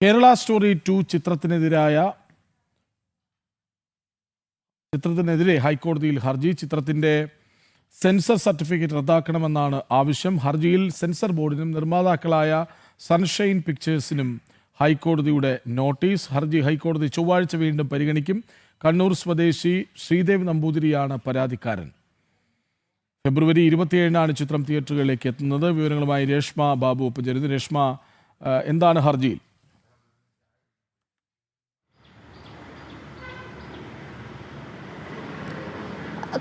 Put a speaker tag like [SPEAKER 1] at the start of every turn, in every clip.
[SPEAKER 1] Kerala story 2 ചിത്രത്തിനെതിരെ ഹൈക്കോടതിയിൽ ഹർജി. ചിത്രത്തിന്റെ സെൻസർ സർട്ടിഫിക്കറ്റ് റദ്ദാക്കണമെന്നാണ് ആവശ്യം. ഹർജിയിൽ സെൻസർ ബോർഡിനും നിർമ്മാതാക്കളായ സൺഷൈൻ പിക്ചേഴ്സിനും ഹൈക്കോടതിയുടെ നോട്ടീസ്. ഹർജി ഹൈക്കോടതി ചൊവ്വാഴ്ച വീണ്ടും പരിഗണിക്കും. കണ്ണൂർ സ്വദേശി ശ്രീദേവ് നമ്പൂതിരിയാണ് പരാതിക്കാരൻ. ഫെബ്രുവരി 27-നാണ് ചിത്രം തിയേറ്ററുകളിലേക്ക് എത്തുന്നത്. വിവരങ്ങളുമായി രേഷ്മ ബാബു ഒപ്പം ചേരുന്നു. രേഷ്മ, എന്താണ് ഹർജിയിൽ?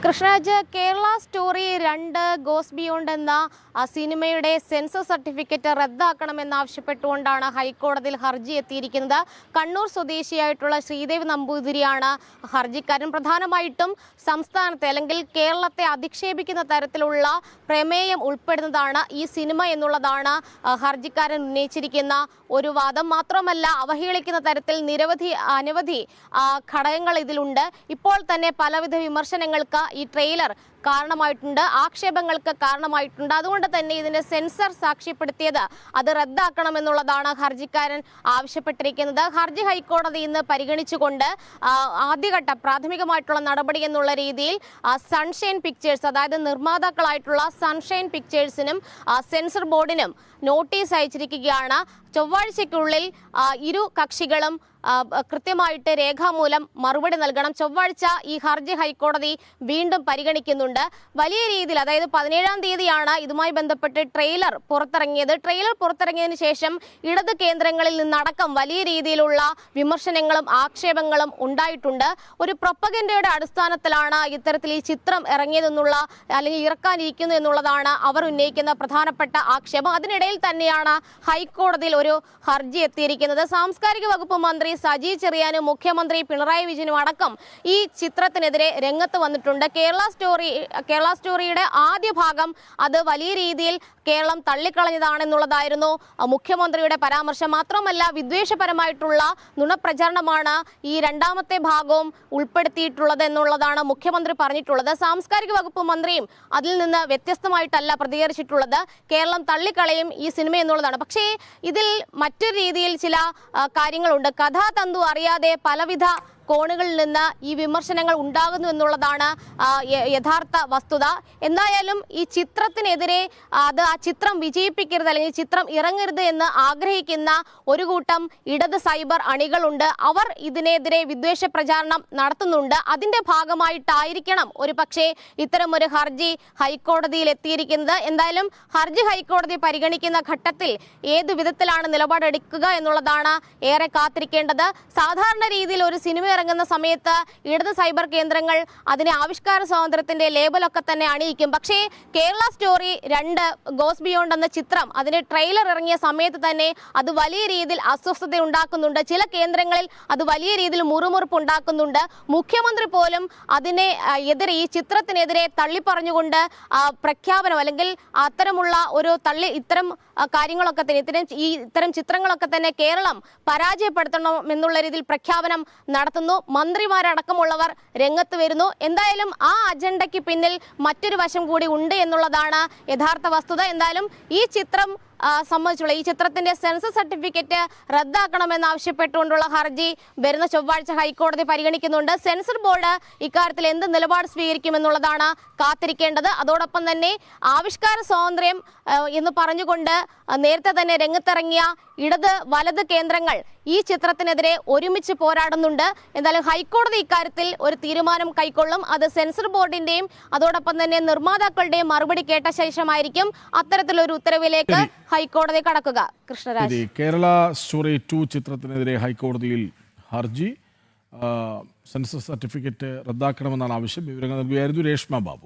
[SPEAKER 2] Krishnaraj, Kerala story 2 goes beyond എന്ന സിനിമയുടെ സെൻസർ സർട്ടിഫിക്കറ്റ് റദ്ദാക്കണമെന്നാവശ്യപ്പെട്ടുകൊണ്ടാണ് ഹൈക്കോടതിയിൽ ഹർജി എത്തിയിരിക്കുന്നത്. കണ്ണൂർ സ്വദേശിയായിട്ടുള്ള ശ്രീദേവ് നമ്പൂതിരിയാണ് ഹർജിക്കാരൻ. പ്രധാനമായിട്ടും സംസ്ഥാനത്തെ അല്ലെങ്കിൽ കേരളത്തെ അധിക്ഷേപിക്കുന്ന തരത്തിലുള്ള പ്രമേയം ഉൾപ്പെടുന്നതാണ് ഈ സിനിമ എന്നുള്ളതാണ് ഹർജിക്കാരൻ ഉന്നയിച്ചിരിക്കുന്ന ഒരു വാദം. മാത്രമല്ല, അവഹേളിക്കുന്ന തരത്തിൽ അനവധി ഘടകങ്ങൾ ഇതിലുണ്ട്. ഇപ്പോൾ തന്നെ പലവിധ വിമർശനങ്ങൾക്ക് ഈ ട്രെയിലർ കാരണമായിട്ടുണ്ട്, ആക്ഷേപങ്ങൾക്ക് കാരണമായിട്ടുണ്ട്. അതുകൊണ്ട് തന്നെ ഇതിനെ സെൻസർ സാക്ഷ്യപ്പെടുത്തിയത് അത് റദ്ദാക്കണമെന്നുള്ളതാണ് ഹർജിക്കാരൻ ആവശ്യപ്പെട്ടിരിക്കുന്നത്. ഹർജി ഹൈക്കോടതി ഇന്ന് പരിഗണിച്ചുകൊണ്ട് ആദ്യഘട്ട പ്രാഥമികമായിട്ടുള്ള നടപടി എന്നുള്ള രീതിയിൽ സൺഷൈൻ പിക്ചേഴ്സ്, അതായത് നിർമ്മാതാക്കളായിട്ടുള്ള സൺഷൈൻ പിക്ചേഴ്സിനും സെൻസർ ബോർഡിനും നോട്ടീസ് അയച്ചിരിക്കുകയാണ്. ചൊവ്വാഴ്ചയ്ക്കുള്ളിൽ ഇരു കക്ഷികളും കൃത്യമായിട്ട് രേഖാമൂലം മറുപടി നൽകണം. ചൊവ്വാഴ്ച ഈ ഹർജി ഹൈക്കോടതി വീണ്ടും പരിഗണിക്കുന്നുണ്ട്. വലിയ രീതിയിൽ, അതായത് 17-ാം തീയതിയാണ് ഇതുമായി ബന്ധപ്പെട്ട് ട്രെയിലർ പുറത്തിറങ്ങിയത്. ട്രെയിലർ പുറത്തിറങ്ങിയതിന് ശേഷം ഇടത് കേന്ദ്രങ്ങളിൽ നിന്നടക്കം വലിയ രീതിയിലുള്ള വിമർശനങ്ങളും ആക്ഷേപങ്ങളും ഉണ്ടായിട്ടുണ്ട്. ഒരു പ്രൊപ്പഗൻഡയുടെ അടിസ്ഥാനത്തിലാണ് ഇത്തരത്തിൽ ഈ ചിത്രം ഇറങ്ങിയതെന്നുള്ള അല്ലെങ്കിൽ ഇറക്കാനിരിക്കുന്നു എന്നുള്ളതാണ് അവർ ഉന്നയിക്കുന്ന പ്രധാനപ്പെട്ട ആക്ഷേപം. അതിനിടയിൽ തന്നെയാണ് ഹൈക്കോടതിയിൽ ഒരു ഹർജി എത്തിയിരിക്കുന്നത്. സാംസ്കാരിക വകുപ്പ് മന്ത്രി സജി ചെറിയാനും മുഖ്യമന്ത്രി പിണറായി വിജയനും അടക്കം ഈ ചിത്രത്തിനെതിരെ രംഗത്ത് വന്നിട്ടുണ്ട്. കേരള സ്റ്റോറിയുടെ ആദ്യ ഭാഗം അത് വലിയ രീതിയിൽ കേരളം തള്ളിക്കളഞ്ഞതാണെന്നുള്ളതായിരുന്നു മുഖ്യമന്ത്രിയുടെ പരാമർശം. മാത്രമല്ല, വിദ്വേഷപരമായിട്ടുള്ള നുണപ്രചരണമാണ് ഈ രണ്ടാമത്തെ ഭാഗവും ഉൾപ്പെടുത്തിയിട്ടുള്ളത് എന്നുള്ളതാണ് മുഖ്യമന്ത്രി പറഞ്ഞിട്ടുള്ളത്. സാംസ്കാരിക വകുപ്പ് മന്ത്രിയും അതിൽ നിന്ന് വ്യത്യസ്തമായിട്ടല്ല പ്രതികരിച്ചിട്ടുള്ളത്. കേരളം തള്ളിക്കളയും ഈ സിനിമ എന്നുള്ളതാണ്. പക്ഷേ ഇതിൽ മറ്റൊരു രീതിയിൽ ചില കാര്യങ്ങളുണ്ട്. കഥാതന്തു അറിയാതെ പലവിധ കോണുകളിൽ നിന്ന് ഈ വിമർശനങ്ങൾ ഉണ്ടാകുന്നു എന്നുള്ളതാണ് യഥാർത്ഥ വസ്തുത. എന്തായാലും ഈ ചിത്രത്തിനെതിരെ ആ ചിത്രം വിജയിപ്പിക്കരുത് അല്ലെങ്കിൽ ചിത്രം ഇറങ്ങരുത് എന്ന് ആഗ്രഹിക്കുന്ന ഒരു കൂട്ടം ഇടത് സൈബർ അണികളുണ്ട്. അവർ ഇതിനെതിരെ വിദ്വേഷ പ്രചാരണം നടത്തുന്നുണ്ട്. അതിന്റെ ഭാഗമായിട്ടായിരിക്കണം ഒരു പക്ഷേ ഇത്തരമൊരു ഹർജി ഹൈക്കോടതിയിൽ എത്തിയിരിക്കുന്നത്. എന്തായാലും ഹർജി ഹൈക്കോടതി പരിഗണിക്കുന്ന ഘട്ടത്തിൽ ഏതു വിധത്തിലാണ് നിലപാടെടുക്കുക എന്നുള്ളതാണ് ഏറെ കാത്തിരിക്കേണ്ടത്. സാധാരണ രീതിയിൽ ഒരു സിനിമ ഇറങ്ങുന്ന സമയത്ത് ഇടത് സൈബർ കേന്ദ്രങ്ങൾ അതിനെ ആവിഷ്കാര സ്വാതന്ത്ര്യത്തിന്റെ ലേബലൊക്കെ തന്നെ അണിയിക്കും. പക്ഷേ കേരള സ്റ്റോറി 2 ഗോസ് ബിയോണ്ട് എന്ന ചിത്രം അതിന്റെ ട്രെയിലർ ഇറങ്ങിയ സമയത്ത് തന്നെ അത് വലിയ രീതിയിൽ അസ്വസ്ഥത ഉണ്ടാക്കുന്നുണ്ട്. ചില കേന്ദ്രങ്ങളിൽ അത് വലിയ രീതിയിൽ മുറുമുറുപ്പ് ഉണ്ടാക്കുന്നുണ്ട്. മുഖ്യമന്ത്രി പോലും അതിനെ ഈ ചിത്രത്തിനെതിരെ തള്ളിപ്പറഞ്ഞുകൊണ്ട് പ്രഖ്യാപനം അല്ലെങ്കിൽ അത്തരമുള്ള ഒരു ഇത്തരം കാര്യങ്ങളൊക്കെ തന്നെ ഇത്തരം ചിത്രങ്ങളൊക്കെ തന്നെ കേരളം പരാജയപ്പെടുത്തണം എന്നുള്ള രീതിയിൽ പ്രഖ്യാപനം നടത്തുന്നു. മന്ത്രിമാരടക്കമുള്ളവർ രംഗത്ത് വരുന്നു. എന്തായാലും ആ അജണ്ടയ്ക്ക് പിന്നിൽ മറ്റൊരു വശം കൂടി ഉണ്ട് എന്നുള്ളതാണ് യഥാർത്ഥ വസ്തുത. എന്തായാലും ഈ ചിത്രം സംബന്ധിച്ചുള്ള ഈ ചിത്രത്തിന്റെ സെൻസർ സർട്ടിഫിക്കറ്റ് റദ്ദാക്കണമെന്നാവശ്യപ്പെട്ടുകൊണ്ടുള്ള ഹർജി വരുന്ന ചൊവ്വാഴ്ച ഹൈക്കോടതി പരിഗണിക്കുന്നുണ്ട്. സെൻസർ ബോർഡ് ഇക്കാര്യത്തിൽ എന്ത് നിലപാട് സ്വീകരിക്കുമെന്നുള്ളതാണ് കാത്തിരിക്കേണ്ടത്. അതോടൊപ്പം തന്നെ ആവിഷ്കാര സ്വാതന്ത്ര്യം എന്ന് പറഞ്ഞുകൊണ്ട് നേരത്തെ തന്നെ രംഗത്തിറങ്ങിയ ഇടത് വലത് കേന്ദ്രങ്ങൾ ഈ ചിത്രത്തിനെതിരെ ഒരുമിച്ച് പോരാടുന്നുണ്ട്. എന്തായാലും ഹൈക്കോടതി ഇക്കാര്യത്തിൽ ഒരു തീരുമാനം കൈക്കൊള്ളും. അത് സെൻസർ ബോർഡിന്റെയും അതോടൊപ്പം തന്നെ നിർമ്മാതാക്കളുടെയും മറുപടി കേട്ട ശേഷമായിരിക്കും അത്തരത്തിലൊരു ഉത്തരവിലേക്ക് ഹൈക്കോടതി കടക്കുക. കൃഷ്ണരാജ്,
[SPEAKER 1] കേരള സ്റ്റോറി 2 ചിത്രത്തിനെതിരെ ഹൈക്കോടതിയിൽ ഹർജി. സെൻസർ സർട്ടിഫിക്കറ്റ് റദ്ദാക്കണമെന്നാണ് ആവശ്യം. വിവരങ്ങൾ നൽകുകയായിരുന്നു രേഷ്മ ബാബു.